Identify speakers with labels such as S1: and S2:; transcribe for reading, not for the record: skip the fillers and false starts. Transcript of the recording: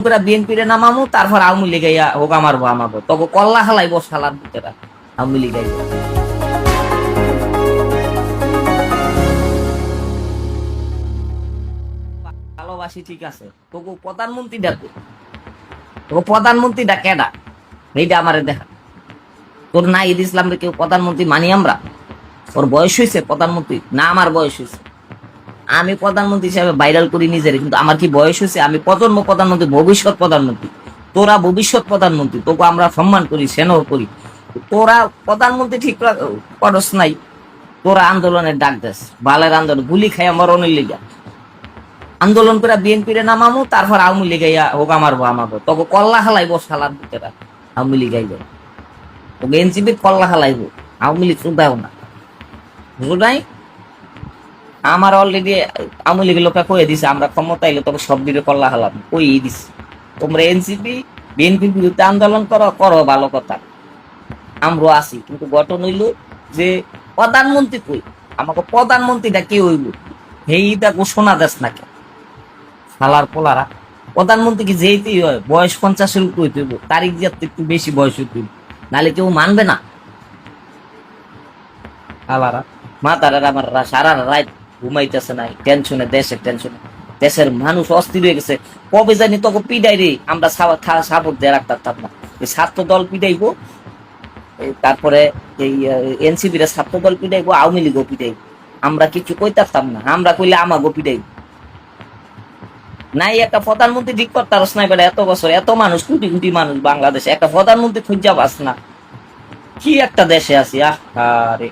S1: BNP রে নামামু, তারপর আওয়ামী লীগে হোক আমারবো আমাবো, তবে কল্লা হালাইবো শালার ভিতরা আওয়ামী লীগে। ভালোবাসি ঠিক আছে, তোকে প্রধানমন্ত্রী ডাকো, তোকে প্রধানমন্ত্রীটা কেডা এইটা আমারে দেখা। তোর না ঈদ ইসলামকে কেউ প্রধানমন্ত্রী মানি আমরা? ওর বয়স হয়েছে প্রধানমন্ত্রী না? আমার বয়স হয়েছে, আমি প্রধানমন্ত্রী হিসাবে ভাইরাল করি নিজের, কিন্তু আমার কি বয়স হয়েছে? আমি প্রজন্ম প্রধানমন্ত্রী, ভবিষ্যৎ প্রধানমন্ত্রী। তোরা ভবিষ্যৎ প্রধানমন্ত্রী, তোকে আমরা সম্মান করি, স্নেহ করি। তোরা প্রধানমন্ত্রী ঠিক করস নাই, তোরা আন্দোলনের ডাক দেস, বালের আন্দোলন, গুলি খাইয়া মরণের লিগা আন্দোলন করে বিএনপি রে নামামু, তারপর আওয়ামী লীগে হোক আমারবো আমাবো, তবে কল্লা হালাইবো শালার ভিতরা আওয়ামী লীগাই যায়, তোকে এনসিপির কল্লা হালাইবো, আওয়ামী লীগ শুধাও না, বুঝো নাই? আমার অলরেডি আওয়ামী লীগের লোকে কয়ে দিছে আমরা ক্ষমতা এলে তবে সব দিকে কল্লা হালাম, কই দিছি। তোমরা এনসিপি বিএনপির বিরুদ্ধে আন্দোলন করো, করো ভালো কথা, আমরা আছি, কিন্তু গঠন হইল যে প্রধানমন্ত্রী কই, আমাকে প্রধানমন্ত্রীটা কে হইল সেইটা ঘোষণা দেশ নাকি শালার পোলারা। প্রধানমন্ত্রী কি যেইতেই হয় বয়স 50-এর উপর হইতে হইব, তারিখ যাতে একটু বেশি বয়স হইতে হইব, নাহলে কেউ মানবে না। শালারা মাতারা আমার সারা রাত ঘুমাইতেছে নাই, টেনশনে, দেশের টেনশনে, দেশের মানুষ অস্থির হয়ে গেছে। কবে জানি তোকে পিডাই রে, আমরা সাপোর্ট দিয়ে রাখতাম না, এই ছাত্র দল পিডাইবো, তারপরে এই এনসিপির ছাত্র দল পিডাইবো, আওয়ামী লীগও পিডাইবো, আমরা কিছু কইতাম না, আমরা কইলে আমাগো পিডাইবো। নাই একটা প্রধানমন্ত্রী ঠিক করতে পারস না, এত বছর এত মানুষ, কোটি কোটি মানুষ বাংলাদেশে, একটা প্রধানমন্ত্রী খুঁজা পাস না, কি একটা দেশে আছি আহ রে।